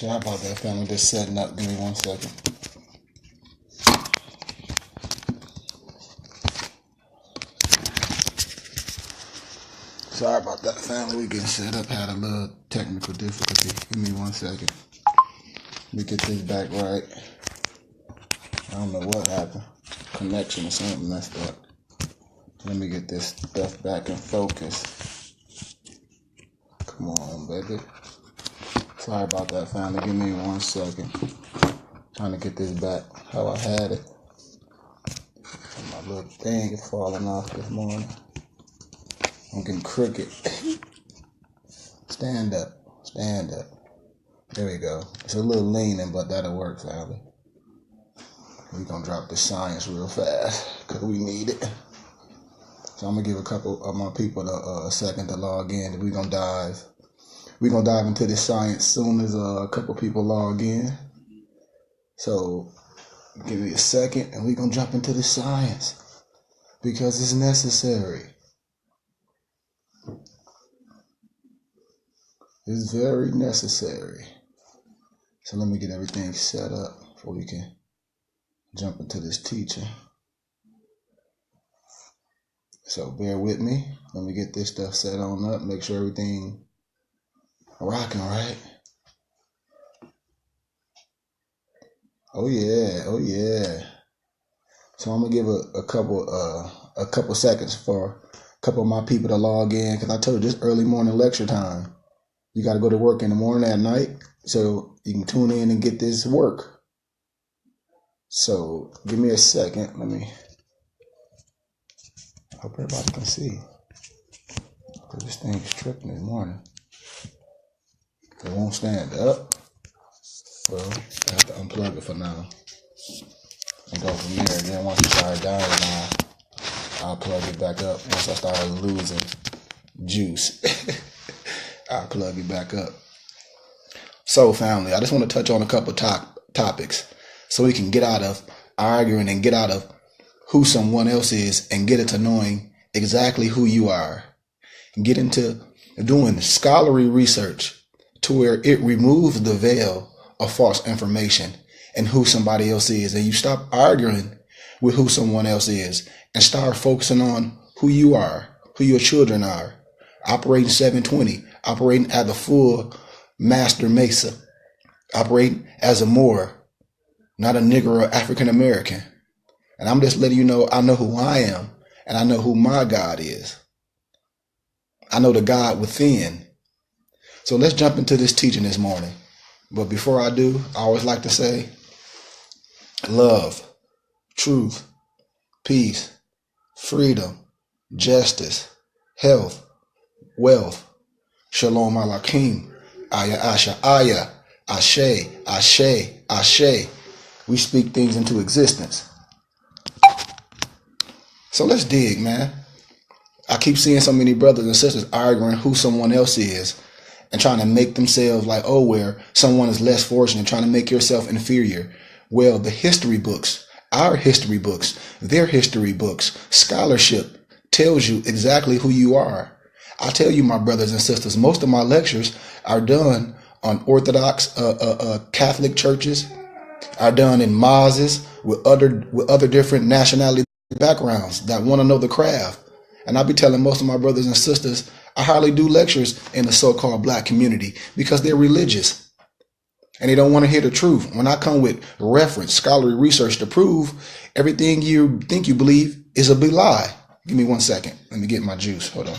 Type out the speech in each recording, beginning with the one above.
Sorry about that, family. Just setting up. Give me 1 second. Sorry about that, family. We getting set up. Had a little technical difficulty. Give me 1 second. Let me get this back right. I don't know what happened. Connection or something messed up. Let me get this stuff back in focus. Come on, baby. Sorry about that, family. Give me 1 second. Trying to get this back how I had it. My little thing is falling off this morning. I'm getting crooked. Stand up. Stand up. There we go. It's a little leaning, but that'll work, family. We're going to drop the science real fast because we need it. So I'm going to give a couple of my people a second to log in. We're going to dive into this science soon as a couple people log in. So give me a second and we're going to jump into the science because it's necessary. It's very necessary. So let me get everything set up before we can jump into this teaching. So bear with me. Let me get this stuff set on up. Make sure everything rocking, right? Oh yeah, oh yeah. So I'm gonna give a couple seconds for a couple of my people to log in because I told you this early morning lecture time. You got to go to work in the morning at night, so you can tune in and get this work. So give me a second. I hope everybody can see. Because this thing is tripping this morning. It won't stand up. Well, I have to unplug it for now. And go from there. And then once it starts dying, I'll plug it back up. Once I start losing juice, I'll plug it back up. So, family, I just want to touch on a couple topics so we can get out of arguing and get out of who someone else is and get into knowing exactly who you are. Get into doing scholarly research to where it removes the veil of false information and who somebody else is. And you stop arguing with who someone else is and start focusing on who you are, who your children are. Operating 720, operating as a full master Mesa, operating as a Muur, not a nigger or African American. And I'm just letting you know I know who I am and I know who my God is. I know the God within. So let's jump into this teaching this morning. But before I do, I always like to say love, truth, peace, freedom, justice, health, wealth, shalom alakim, aya asha aya, ashe, ashe, ashe. We speak things into existence. So let's dig, man. I keep seeing so many brothers and sisters arguing who someone else is and trying to make themselves like, oh, where someone is less fortunate, trying to make yourself inferior. Well, the history books, our history books, their history books, scholarship tells you exactly who you are. I tell you, my brothers and sisters, most of my lectures are done on Orthodox Catholic churches, are done in mosques with other different nationality backgrounds that want to know the craft. And I'll be telling most of my brothers and sisters, I hardly do lectures in the so-called black community because they're religious and they don't want to hear the truth. When I come with reference, scholarly research to prove everything you think you believe is a big lie. Give me 1 second. Let me get my juice. Hold on.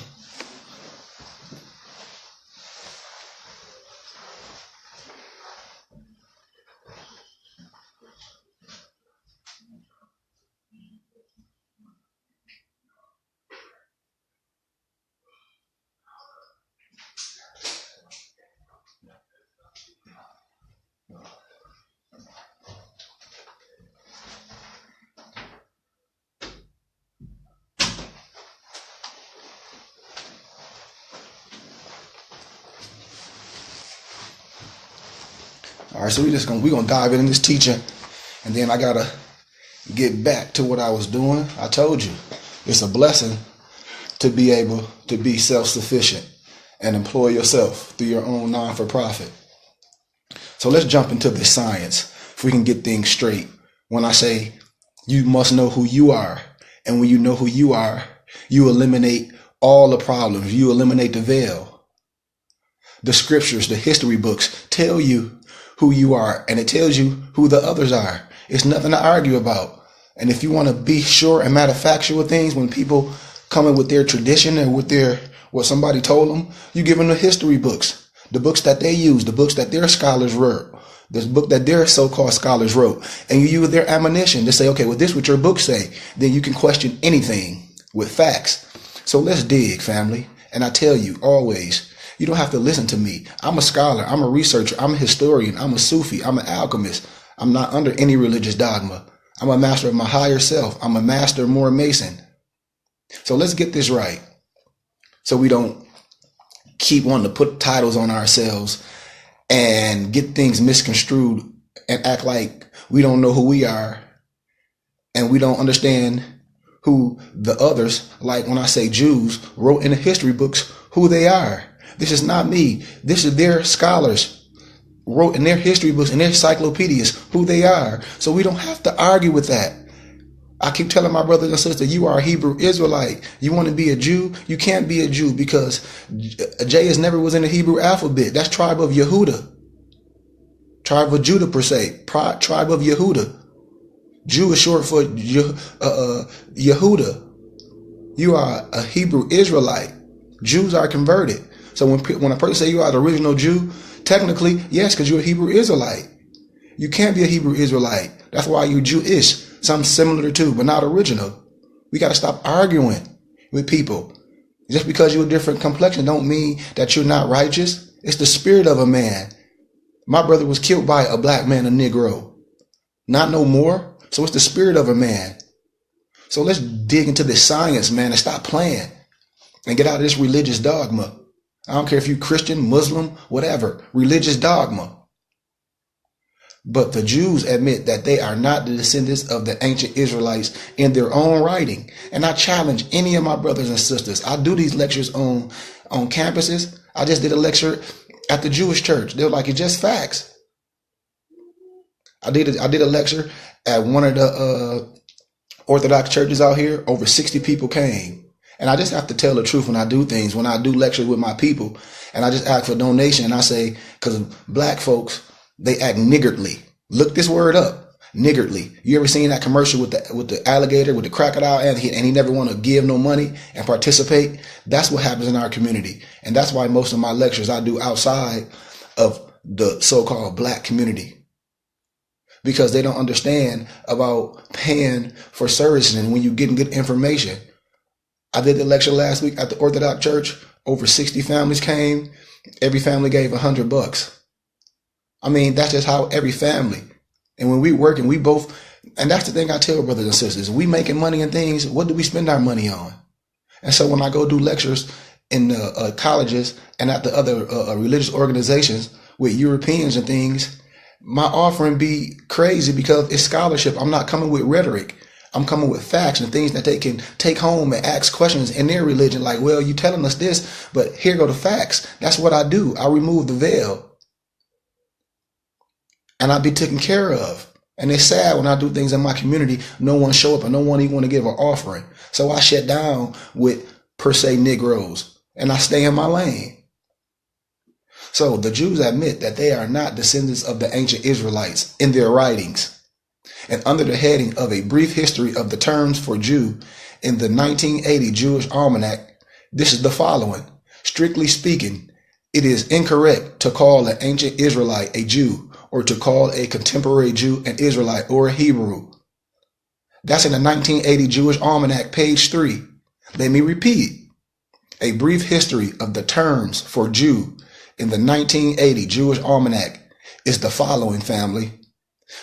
All right, so we're gonna dive into this teaching, and then I gotta get back to what I was doing. I told you, it's a blessing to be able to be self-sufficient and employ yourself through your own non-for-profit. So let's jump into the science if we can get things straight. When I say you must know who you are, and when you know who you are, you eliminate all the problems. You eliminate the veil. The scriptures, the history books tell you who you are, and it tells you who the others are. It's nothing to argue about. And if you want to be sure and matter of factual things, when people come in with their tradition and with what somebody told them, you give them the history books, the books that they use, the books that their scholars wrote, this book that their so-called scholars wrote, and you use their ammunition to say, okay, well, this is what your books say. Then you can question anything with facts. So let's dig, family. And I tell you always, you don't have to listen to me. I'm a scholar. I'm a researcher. I'm a historian. I'm a Sufi. I'm an alchemist. I'm not under any religious dogma. I'm a master of my higher self. I'm a master Moor Mason. So let's get this right, so we don't keep wanting to put titles on ourselves and get things misconstrued and act like we don't know who we are and we don't understand who the others, like when I say Jews, wrote in the history books who they are. This is not me. This is their scholars wrote in their history books and their encyclopedias who they are. So we don't have to argue with that. I keep telling my brothers and sisters, you are a Hebrew Israelite. You want to be a Jew? You can't be a Jew because J is never was in the Hebrew alphabet. That's tribe of Yehuda. Tribe of Judah per se. Tribe of Yehuda. Jew is short for Yehuda. You are a Hebrew Israelite. Jews are converted. So when a person say you are the original Jew, technically, yes, because you're a Hebrew Israelite. You can't be a Hebrew Israelite. That's why you're Jewish. Something similar to, but not original. We got to stop arguing with people. Just because you're a different complexion don't mean that you're not righteous. It's the spirit of a man. My brother was killed by a black man, a Negro. Not no more. So it's the spirit of a man. So let's dig into this science, man, and stop playing and get out of this religious dogma. I don't care if you're Christian, Muslim, whatever, religious dogma. But the Jews admit that they are not the descendants of the ancient Israelites in their own writing. And I challenge any of my brothers and sisters. I do these lectures on campuses. I just did a lecture at the Jewish church. They're like, it's just facts. I did a lecture at one of the Orthodox churches out here. Over 60 people came. And I just have to tell the truth when I do things, when I do lectures with my people. And I just ask for donation. And I say, because black folks, they act niggardly. Look this word up. Niggardly. You ever seen that commercial with the alligator, with the crocodile, and he never want to give no money and participate? That's what happens in our community. And that's why most of my lectures I do outside of the so-called black community. Because they don't understand about paying for services and when you're getting good information. I did the lecture last week at the Orthodox church. Over 60 families came. Every family gave $100. I mean, that's just how every family. And when we work and we both, and that's the thing I tell brothers and sisters, we making money and things, what do we spend our money on? And so when I go do lectures in colleges and at the other religious organizations with Europeans and things, my offering be crazy because it's scholarship. I'm not coming with rhetoric. I'm coming with facts and things that they can take home and ask questions in their religion. Like, well, you telling us this, but here go the facts. That's what I do. I remove the veil. And I'll be taken care of. And it's sad when I do things in my community, no one show up and no one even want to give an offering. So I shut down with, per se, Negroes. And I stay in my lane. So the Jews admit that they are not descendants of the ancient Israelites in their writings. And under the heading of a brief history of the terms for Jew in the 1980 Jewish Almanac, this is the following. Strictly speaking, it is incorrect to call an ancient Israelite a Jew, or to call a contemporary Jew an Israelite or a Hebrew. That's in the 1980 Jewish Almanac, page 3. Let me repeat. A brief history of the terms for Jew in the 1980 Jewish Almanac is the following, family.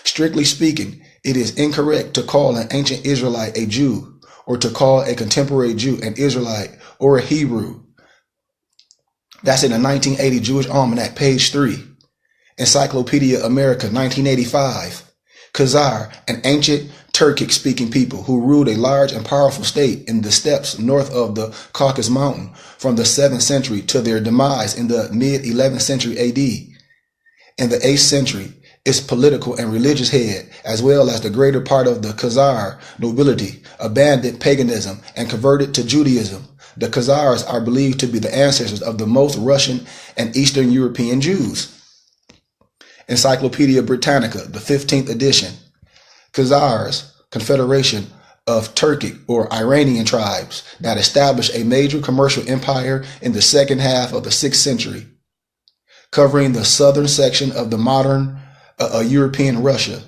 Strictly speaking, it is incorrect to call an ancient Israelite a Jew, or to call a contemporary Jew an Israelite or a Hebrew. That's in the 1980 Jewish Almanac, page 3. Encyclopedia America, 1985. Khazar, an ancient Turkic-speaking people who ruled a large and powerful state in the steppes north of the Caucasus Mountain from the 7th century to their demise in the mid-11th century AD. In the 8th century, its political and religious head, as well as the greater part of the Khazar nobility, abandoned paganism and converted to Judaism. The Khazars are believed to be the ancestors of the most Russian and Eastern European Jews. Encyclopedia Britannica, the 15th edition. Khazars, confederation of Turkic or Iranian tribes that established a major commercial empire in the second half of the 6th century, covering the southern section of the modern European Russia.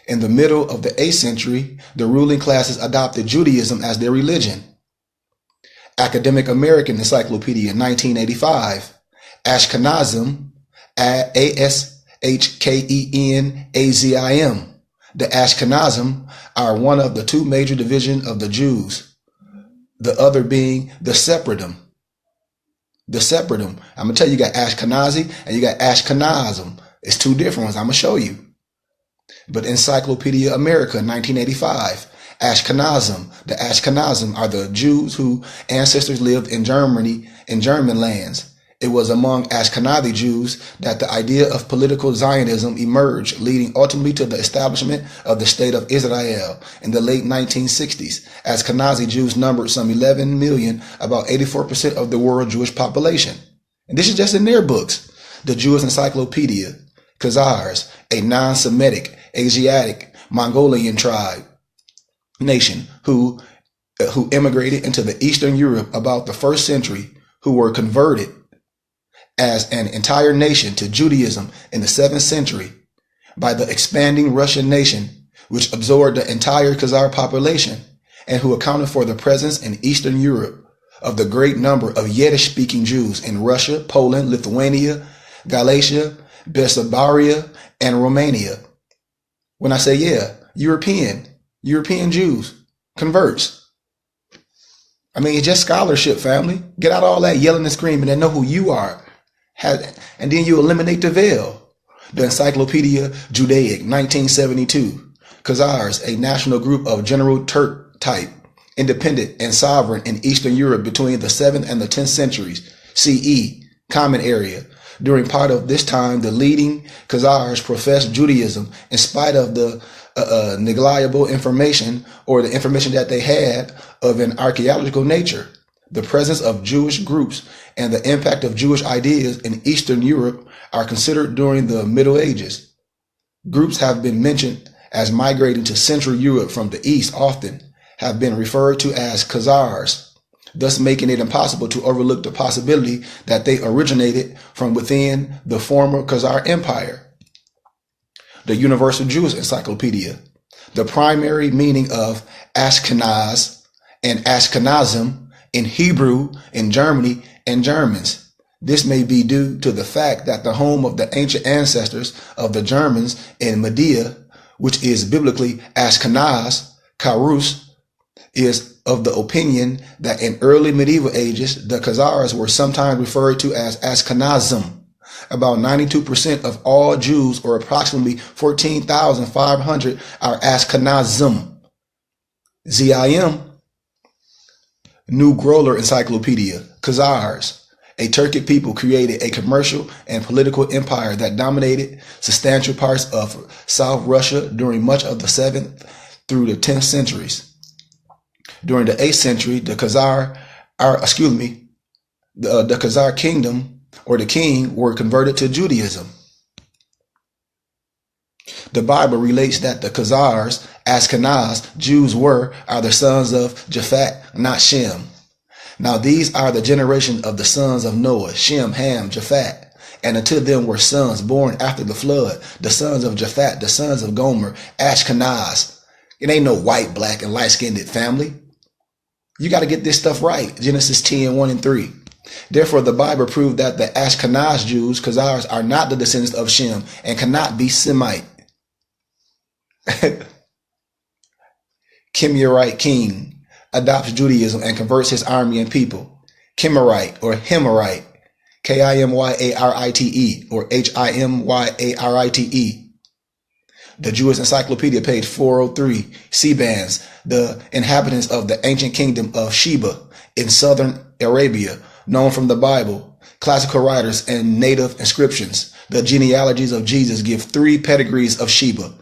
In the middle of the 8th century, the ruling classes adopted Judaism as their religion. Academic American Encyclopedia, 1985. Ashkenazim, Ashkenazim. The Ashkenazim are one of the two major divisions of the Jews, the other being the Sephardim. The Sephardim, I'm going to tell you, you got Ashkenazi and you got Ashkenazim. It's two different ones. I'm going to show you. But Encyclopedia America, 1985, Ashkenazim. The Ashkenazim are the Jews whose ancestors lived in Germany, in German lands. It was among Ashkenazi Jews that the idea of political Zionism emerged, leading ultimately to the establishment of the State of Israel in the late 1960s. Ashkenazi Jews numbered some 11 million, about 84% of the world Jewish population. And this is just in their books. The Jewish Encyclopedia, Khazars, a non-Semitic, Asiatic, Mongolian tribe, nation who immigrated into the Eastern Europe about the 1st century, who were converted as an entire nation to Judaism in the 7th century by the expanding Russian nation, which absorbed the entire Khazar population and who accounted for the presence in Eastern Europe of the great number of Yiddish-speaking Jews in Russia, Poland, Lithuania, Galatia, Bessarabia, and Romania. When I say, European Jews, converts. I mean, it's just scholarship, family. Get out all that yelling and screaming and know who you are. And then you eliminate the veil. The Encyclopedia Judaic, 1972. Khazars, a national group of general Turk type, independent and sovereign in Eastern Europe between the 7th and the 10th centuries, CE, common area. During part of this time, the leading Khazars professed Judaism in spite of the negligible information, or the information that they had, of an archaeological nature. The presence of Jewish groups and the impact of Jewish ideas in Eastern Europe are considered during the Middle Ages. Groups have been mentioned as migrating to Central Europe from the East, often have been referred to as Khazars, thus making it impossible to overlook the possibility that they originated from within the former Khazar Empire. The Universal Jewish Encyclopedia. The primary meaning of Ashkenaz and Ashkenazim in Hebrew, in Germany, and Germans. This may be due to the fact that the home of the ancient ancestors of the Germans in Medea, which is biblically Ashkenaz, Karus, is of the opinion that in early medieval ages, the Khazars were sometimes referred to as Ashkenazim. About 92% of all Jews, or approximately 14,500, are Ashkenazim. Zim, New Groller Encyclopedia, Khazars, a Turkic people, created a commercial and political empire that dominated substantial parts of South Russia during much of the 7th through the 10th centuries. During the 8th century, the Khazar kingdom, or the king, were converted to Judaism. The Bible relates that the Khazars, Ashkenaz Jews, are the sons of Japhet, not Shem. Now these are the generation of the sons of Noah, Shem, Ham, Japhet. And unto them were sons born after the flood, the sons of Japhet, the sons of Gomer, Ashkenaz. It ain't no white, black, and light-skinned family. You got to get this stuff right. Genesis 10, 1 and 3. Therefore, the Bible proved that the Ashkenaz Jews, Khazars, are not the descendants of Shem and cannot be Semite. Kimmerite king adopts Judaism and converts his army and people. Kimmerite or Himmerite, K-I-M-Y-A-R-I-T-E or H-I-M-Y-A-R-I-T-E. The Jewish Encyclopedia, page 403, Sebans, the inhabitants of the ancient kingdom of Sheba in southern Arabia, known from the Bible, classical writers, and native inscriptions. The genealogies of Jesus give 3 pedigrees of Sheba,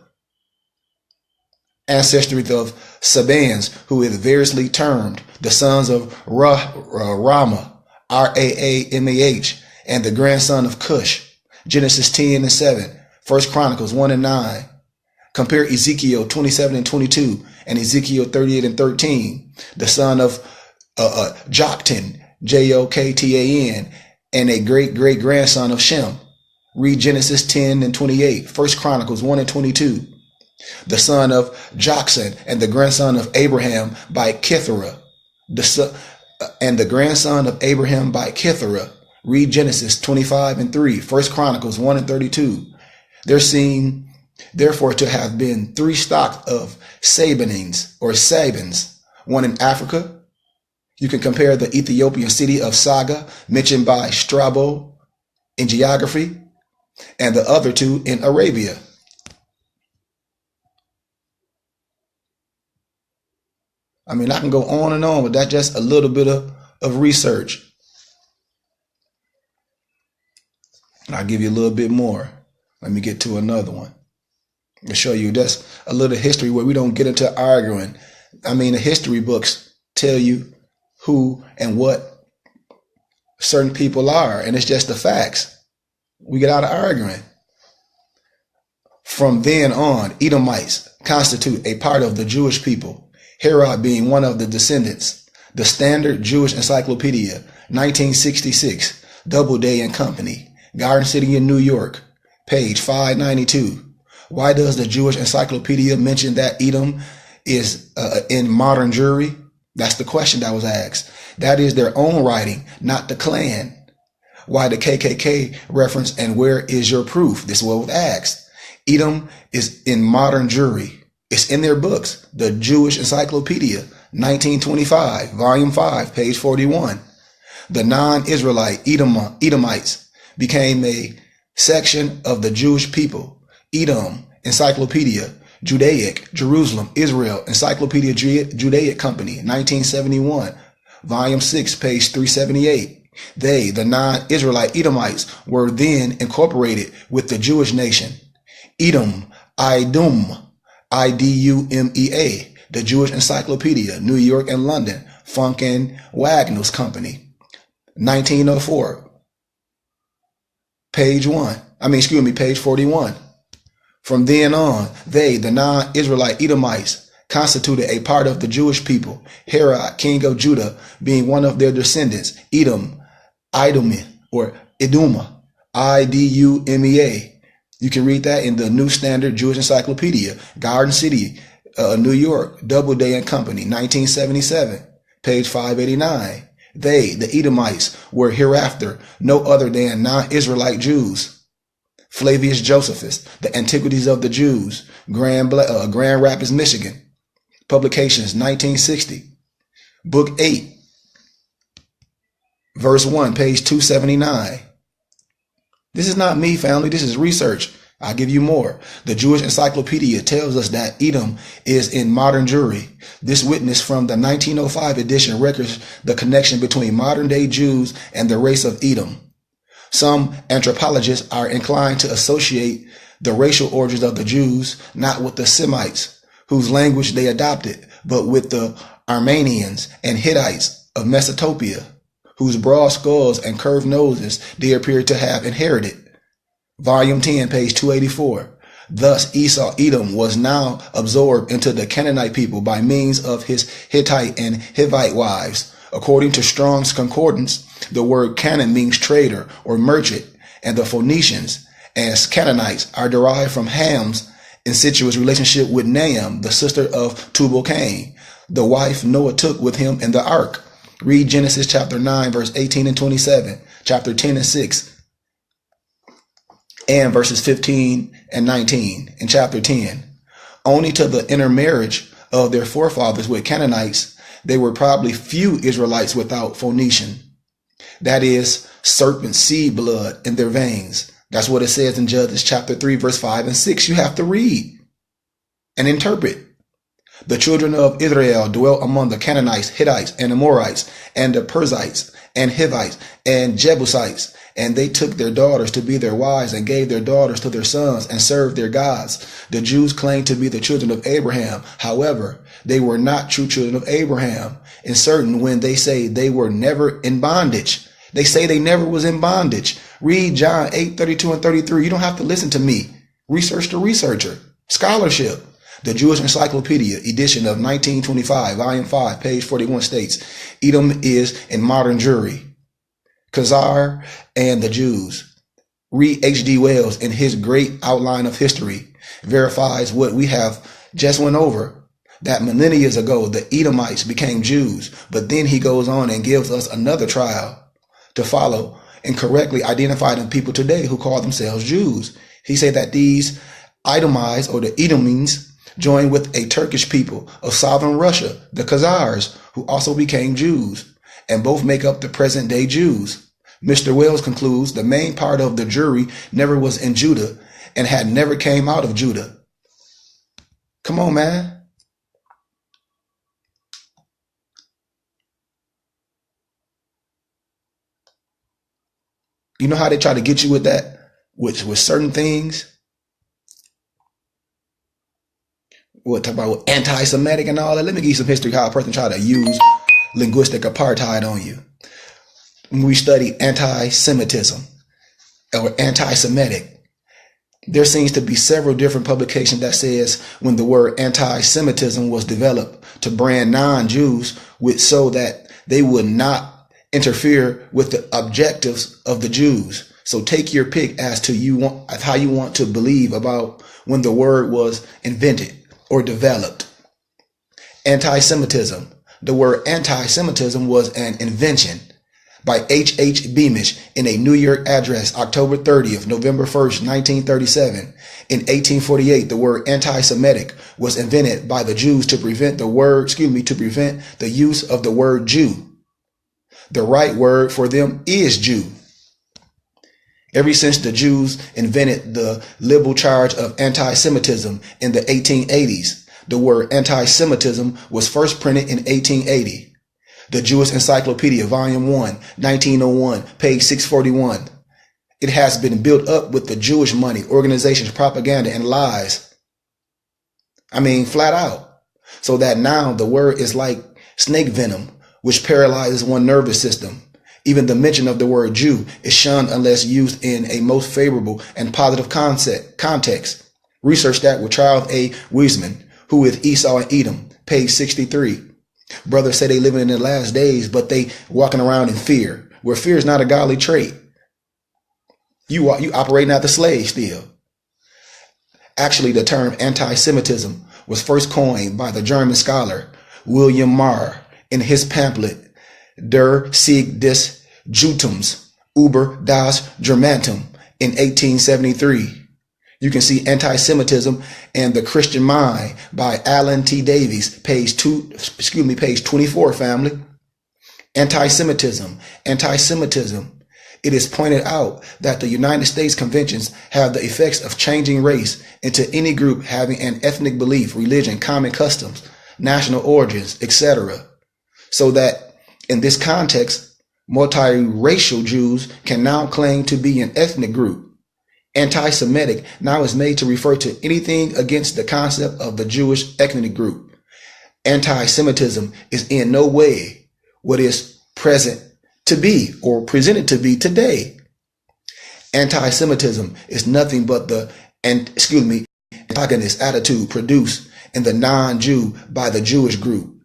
ancestry of Sabans, who is variously termed the sons of Rama, Raamah, and the grandson of Cush, Genesis 10 and 7, 1 Chronicles 1 and 9. Compare Ezekiel 27 and 22 and Ezekiel 38 and 13, the son of Joktan, Joktan, and a great-great-grandson of Shem. Read Genesis 10 and 28, 1 Chronicles 1 and 22. The son of Joksan and the grandson of Abraham by Kithera, and the grandson of Abraham by Kithera. Read Genesis 25 and 3, 1 Chronicles 1 and 32. There seem therefore to have been 3 stocks of Sabanines or Sabins, one in Africa. You can compare the Ethiopian city of Saga, mentioned by Strabo in geography, and the other 2 in Arabia. I mean, I can go on and on, but that's just a little bit of research. I'll give you a little bit more. Let me get to another one. I'll show you that's a little history where we don't get into arguing. I mean, the history books tell you who and what certain people are, and it's just the facts. We get out of arguing. From then on, Edomites constitute a part of the Jewish people, Herod being one of the descendants. The Standard Jewish Encyclopedia, 1966, Doubleday and Company, Garden City in New York, page 592. Why does the Jewish Encyclopedia mention that Edom is in modern Jewry? That's the question that was asked. That is their own writing, not the Klan. Why the KKK reference, and where is your proof? This is what was asked. Edom is in modern Jewry. It's in their books, the Jewish Encyclopedia, 1925, volume 5, page 41. The non-Israelite Edomites became a section of the Jewish people. Edom, Encyclopedia, Judaic, Jerusalem, Israel, Encyclopedia Judaic Company, 1971, volume 6, page 378. They, the non-Israelite Edomites, were then incorporated with the Jewish nation. Edom, Idumea, the Jewish Encyclopedia, New York and London, Funk and Wagnalls Company, 1904, page 41. From then on, they, the non-Israelite Edomites, constituted a part of the Jewish people, Herod, king of Judah, being one of their descendants, Edom, Idumea, Idumea. You can read that in the New Standard Jewish Encyclopedia, Garden City, New York, Doubleday and Company, 1977, page 589. They, the Edomites, were hereafter no other than non-Israelite Jews. Flavius Josephus, The Antiquities of the Jews, Grand Rapids, Michigan, Publications, 1960. Book 8, verse 1, page 279. This is not me, family. This is research. I'll give you more. The Jewish Encyclopedia tells us that Edom is in modern Jewry. This witness from the 1905 edition records the connection between modern-day Jews and the race of Edom. Some anthropologists are inclined to associate the racial origins of the Jews not with the Semites, whose language they adopted, but with the Armenians and Hittites of Mesopotamia, whose broad skulls and curved noses they appear to have inherited. Volume 10, page 284. Thus Edom was now absorbed into the Canaanite people by means of his Hittite and Hivite wives. According to Strong's Concordance, the word Canaan means trader or merchant, and the Phoenicians, as Canaanites, are derived from Ham's incestuous relationship with Naam, the sister of Tubal-Cain, the wife Noah took with him in the ark. Read Genesis chapter 9, verse 18 and 27, chapter 10 and 6, and verses 15 and 19 in chapter 10. Only to the intermarriage of their forefathers with Canaanites, they were probably few Israelites without Phoenician. That is, serpent seed blood in their veins. That's what it says in Judges chapter 3, verse 5 and 6. You have to read and interpret. The children of Israel dwelt among the Canaanites, Hittites, and Amorites, and the Perizzites, and Hivites, and Jebusites. And they took their daughters to be their wives and gave their daughters to their sons and served their gods. The Jews claimed to be the children of Abraham. However, they were not true children of Abraham. And certain when they say they were never in bondage. They say they never was in bondage. Read John 8:32 and 33. You don't have to listen to me. Research the researcher. Scholarship. The Jewish Encyclopedia, edition of 1925, volume 5, page 41 states, Edom is in modern Jewry. Khazar and the Jews. Read H.G. Wells in his great outline of history verifies what we have just went over, that millennia ago the Edomites became Jews, but then he goes on and gives us another trial to follow and correctly identify the people today who call themselves Jews. He said that these Edomites or the Edomites joined with a Turkish people of southern Russia, the Khazars, who also became Jews, and both make up the present day Jews. Mr. Wells concludes the main part of the jury never was in Judah and had never came out of Judah. Come on, man. You know how they try to get you with that, with certain things? What, talk about anti-Semitic and all that? Let me give you some history how a person try to use linguistic apartheid on you. When we study anti-Semitism or anti-Semitic, there seems to be several different publications that says when the word anti-Semitism was developed to brand non-Jews with so that they would not interfere with the objectives of the Jews. So take your pick as to how you want to believe about when the word was invented or developed. Anti-Semitism. The word anti-Semitism was an invention by H. Beamish in a New York address, October 30th, November 1st, 1937. In 1848, the word anti-Semitic was invented by the Jews to prevent the use of the word Jew. The right word for them is Jew. Ever since the Jews invented the liberal charge of anti-Semitism in the 1880s, the word anti-Semitism was first printed in 1880. The Jewish Encyclopedia, volume 1, 1901, page 641. It has been built up with the Jewish money, organizations, propaganda, and lies. I mean, flat out. So that now the word is like snake venom, which paralyzes one's nervous system. Even the mention of the word Jew is shunned unless used in a most favorable and positive context. Research that with Charles A. Wiseman, who is Esau and Edom, page 63. Brothers say they living in the last days, but they walking around in fear, where fear is not a godly trait. You operating as the slave still. Actually, the term anti-Semitism was first coined by the German scholar William Muur in his pamphlet Der Sieg des Judentums über das Germantum in 1873. You can see Anti-Semitism and the Christian Mind by Alan T. Davies, page 24, family. Anti-Semitism. It is pointed out that the United States conventions have the effects of changing race into any group having an ethnic belief, religion, common customs, national origins, etc. So that in this context, multiracial Jews can now claim to be an ethnic group. Anti-Semitic now is made to refer to anything against the concept of the Jewish ethnic group. Anti-Semitism is in no way what is present to be or presented to be today. Anti-Semitism is nothing but the antagonist attitude produced in the non-Jew by the Jewish group.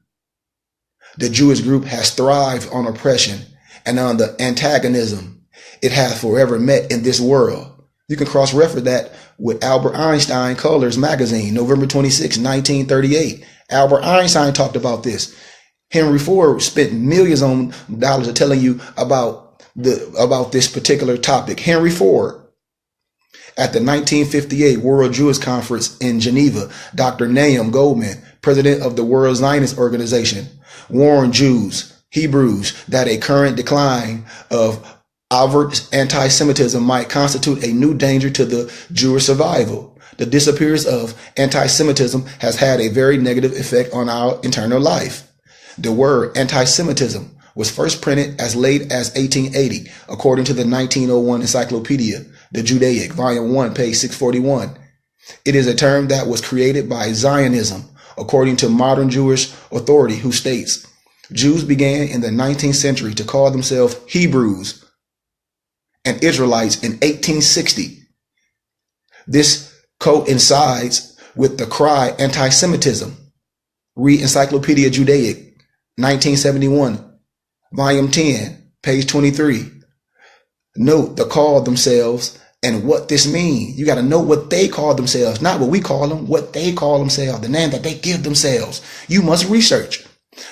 The Jewish group has thrived on oppression and on the antagonism it has forever met in this world. You can cross-reference that with Albert Einstein Colors magazine, November 26, 1938. Albert Einstein talked about this. Henry Ford spent millions of dollars telling you about this particular topic. Henry Ford. At the 1958 World Jewish Conference in Geneva, Dr. Nahum Goldman, president of the World Zionist Organization, warned Jews, Hebrews, that a current decline of overt anti-Semitism might constitute a new danger to the Jewish survival. The disappearance of anti-Semitism has had a very negative effect on our internal life. The word anti-Semitism was first printed as late as 1880, according to the 1901 Encyclopedia, the Judaic, Volume 1, page 641. It is a term that was created by Zionism, according to modern Jewish authority, who states, Jews began in the 19th century to call themselves Hebrews and Israelites in 1860. This coincides with the cry anti-Semitism. Read Encyclopedia Judaic, 1971, Volume 10, page 23. Note the call themselves and what this means. You got to know what they call themselves, not what we call them, what they call themselves, the name that they give themselves. You must research.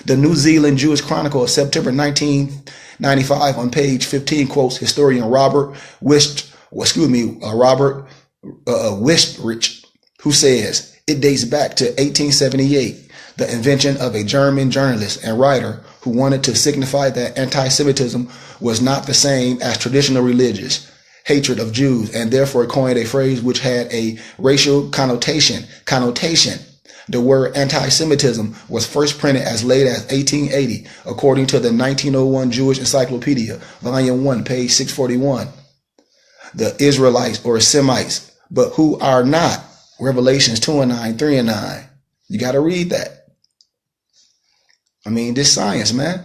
The New Zealand Jewish Chronicle of September 1995 on page 15 quotes historian Robert Wistrich, who says it dates back to 1878, the invention of a German journalist and writer who wanted to signify that anti-Semitism was not the same as traditional religious hatred of Jews, and therefore coined a phrase which had a racial connotation. The word anti-Semitism was first printed as late as 1880, according to the 1901 Jewish Encyclopedia, Volume 1, page 641. The Israelites or Semites, but who are not, Revelations 2 and 9, 3 and 9. You got to read that. I mean, this science, man.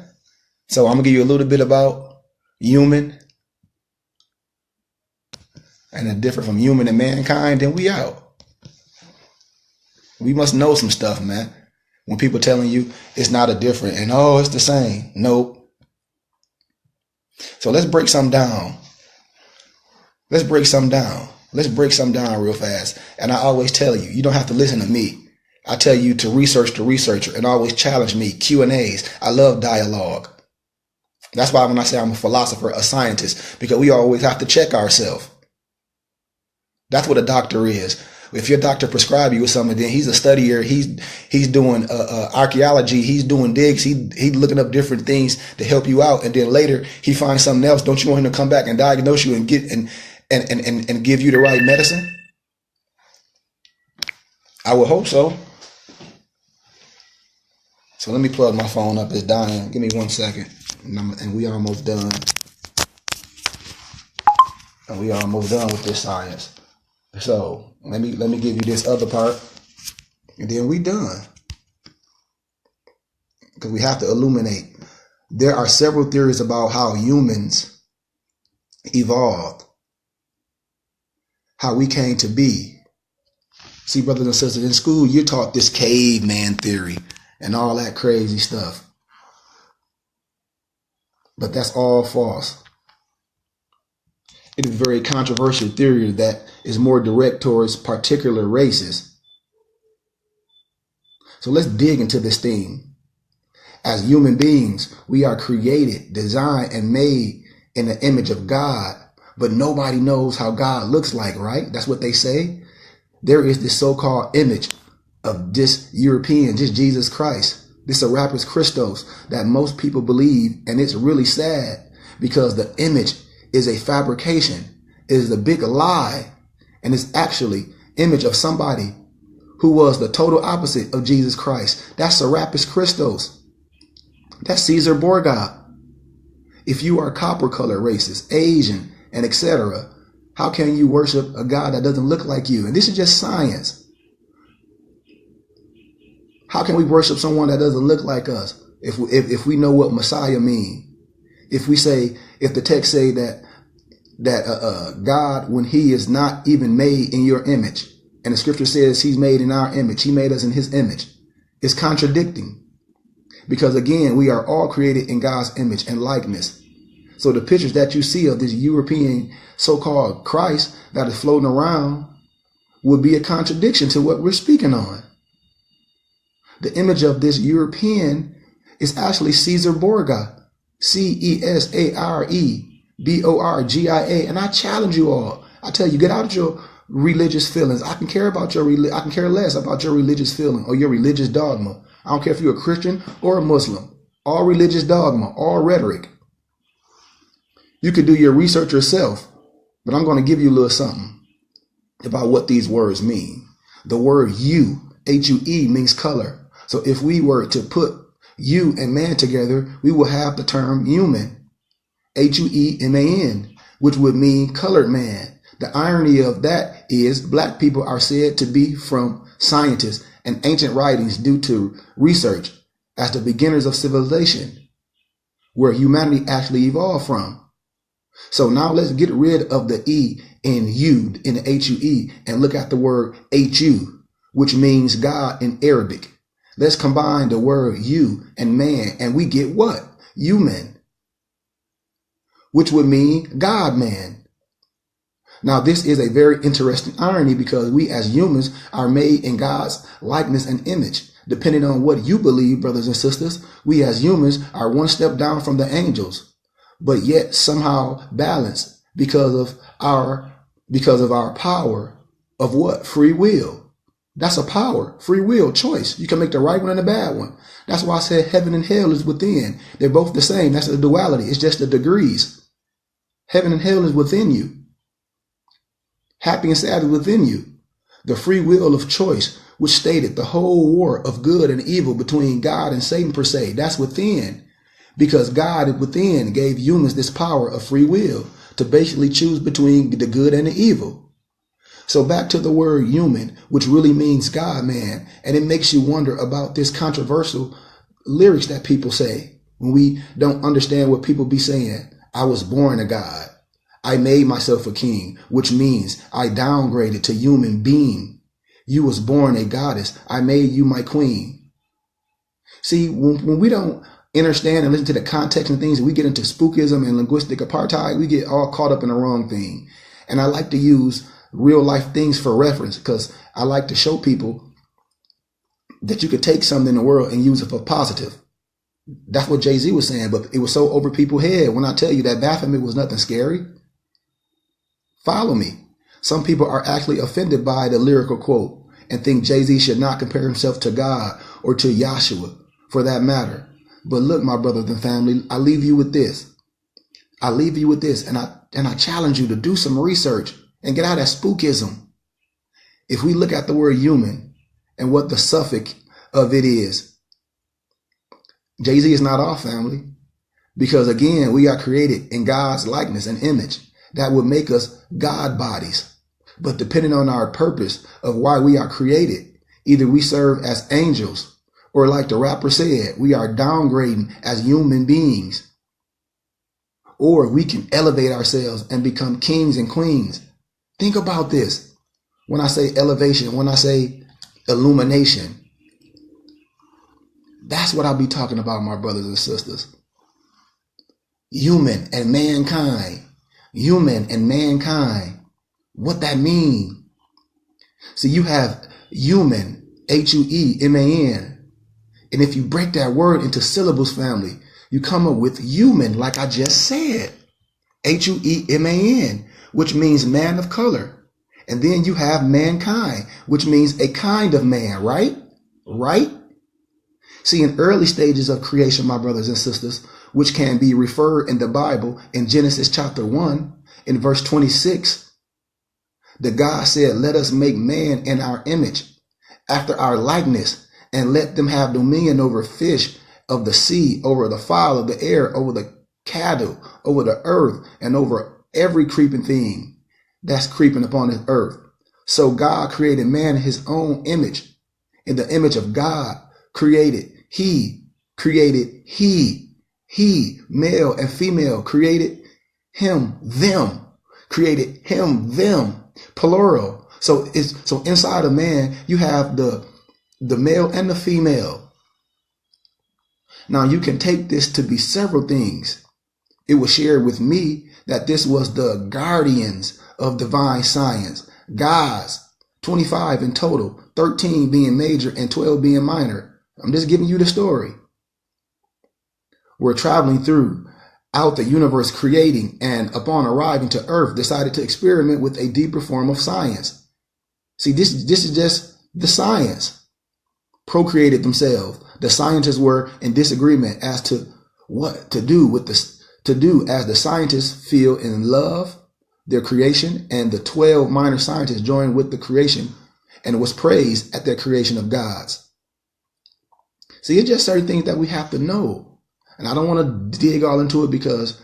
So I'm going to give you a little bit about human and the difference from human and mankind, then we out. We must know some stuff, man. When people telling you it's not a different and it's the same. Nope. So let's break some down. Let's break some down real fast. And I always tell you, you don't have to listen to me. I tell you to research the researcher and always challenge me. Q&As. I love dialogue. That's why when I say I'm a philosopher, a scientist, because we always have to check ourselves. That's what a doctor is. If your doctor prescribe you with something, then he's a studier. He's doing archaeology. He's doing digs. He's looking up different things to help you out. And then later he finds something else. Don't you want him to come back and diagnose you and get and give you the right medicine? I would hope so. So let me plug my phone up. It's dying. Give me 1 second, and we almost done. And we almost done with this science. So let me give you this other part, and then we done. Because we have to illuminate. There are several theories about how humans evolved, how we came to be. See, brothers and sisters, in school you're taught this caveman theory and all that crazy stuff. But that's all false. It is a very controversial theory that is more direct towards particular races. So let's dig into this theme. As human beings, we are created, designed, and made in the image of God, but nobody knows how God looks like, right? That's what they say. There is this so-called image of this European, just Jesus Christ, this Serapis Christos that most people believe, and it's really sad because the image is a fabrication. It is a big lie, and it's actually image of somebody who was the total opposite of Jesus Christ. That's Serapis Christos. That's Caesar Borgia. If you are copper color racist, Asian, and etc., how can you worship a God that doesn't look like you? And this is just science. How can we worship someone that doesn't look like us if we know what Messiah means? If the text say that God, when he is not even made in your image, and the scripture says he's made in our image, he made us in his image, it's contradicting. Because again, we are all created in God's image and likeness. So the pictures that you see of this European so-called Christ that is floating around would be a contradiction to what we're speaking on. The image of this European is actually Caesar Borgia. CESAREBORGIA. And I challenge you all. I tell you, get out of your religious feelings. I can care less about your religious feeling or your religious dogma. I don't care if you're a Christian or a Muslim. All religious dogma, all rhetoric. You could do your research yourself, but I'm going to give you a little something. about what these words mean. The word you, H-U-E, means color. So if we were to put you and man together, we will have the term human, H-U-E-M-A-N, which would mean colored man. The irony of that is black people are said to be from scientists and ancient writings due to research as the beginners of civilization, where humanity actually evolved from. So now let's get rid of the E in you, in the H-U-E, and look at the word H-U, which means God in Arabic. Let's combine the word you and man, and we get what? Human, which would mean God-man. Now, this is a very interesting irony because we as humans are made in God's likeness and image. Depending on what you believe, brothers and sisters, we as humans are one step down from the angels, but yet somehow balanced because of our power of what? Free will. That's a power, free will, choice. You can make the right one and the bad one. That's why I said heaven and hell is within. They're both the same. That's the duality. It's just the degrees. Heaven and hell is within you. Happy and sad is within you. The free will of choice, which stated the whole war of good and evil between God and Satan per se, that's within. Because God within gave humans this power of free will to basically choose between the good and the evil. So back to the word human, which really means God, man. And it makes you wonder about this controversial lyrics that people say when we don't understand what people be saying. I was born a God. I made myself a king, which means I downgraded to human being. You was born a goddess. I made you my queen. See, when we don't understand and listen to the context and things, and we get into spookism and linguistic apartheid, we get all caught up in the wrong thing. And I like to use real life things for reference because I like to show people that you could take something in the world and use it for positive. That's what Jay-Z was saying, but it was so over people's head when I tell you that Baphomet was nothing scary. Follow me. Some people are actually offended by the lyrical quote and think Jay-Z should not compare himself to God or to Yahshua for that matter. But look, my brothers and family, I leave you with this. And I challenge you to do some research and get out of that spookism. If we look at the word human and what the suffix of it is, Jay-Z is not our family because, again, we are created in God's likeness and image. That would make us God bodies. But depending on our purpose of why we are created, either we serve as angels or, like the rapper said, we are downgrading as human beings. Or we can elevate ourselves and become kings and queens. Think about this. When I say elevation, when I say illumination, that's what I'll be talking about, my brothers and sisters. Human and mankind. Human and mankind. What that mean? So you have human, H-U-E-M-A-N. And if you break that word into syllables, family, you come up with human, like I just said, H-U-E-M-A-N, which means man of color. And then you have mankind, which means a kind of man, right? Right? See, in early stages of creation, my brothers and sisters, which can be referred in the Bible in Genesis chapter 1, in verse 26, the God said, let us make man in our image, after our likeness, and let them have dominion over fish of the sea, over the fowl of the air, over the cattle, over the earth, and over every creeping thing that's creeping upon this earth. So God created man in his own image. In the image of God created he, male and female, created him, them, plural. So inside of man, you have the male and the female. Now you can take this to be several things. It was shared with me that this was the guardians of divine science, gods, 25 in total, 13 being major and 12 being minor. I'm just giving you the story. We're traveling throughout the universe, creating, and upon arriving to Earth, decided to experiment with a deeper form of science. See, this is just the science. Procreated themselves. The scientists were in disagreement as to what to do with this, to do as the scientists feel in love, their creation, and the 12 minor scientists joined with the creation, and it was praised at their creation of gods. See, it's just certain things that we have to know. And I don't want to dig all into it because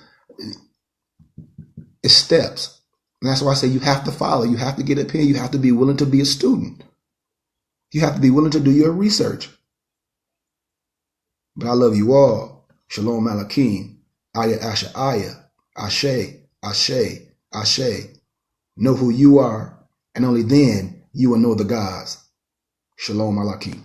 it's steps. And that's why I say you have to follow. You have to get up here. You have to be willing to be a student. You have to be willing to do your research. But I love you all. Shalom Malakim. Aya Asha Aya. Ashe. Ashe. Ashe. Know who you are, and only then you will know the gods. Shalom Malakim.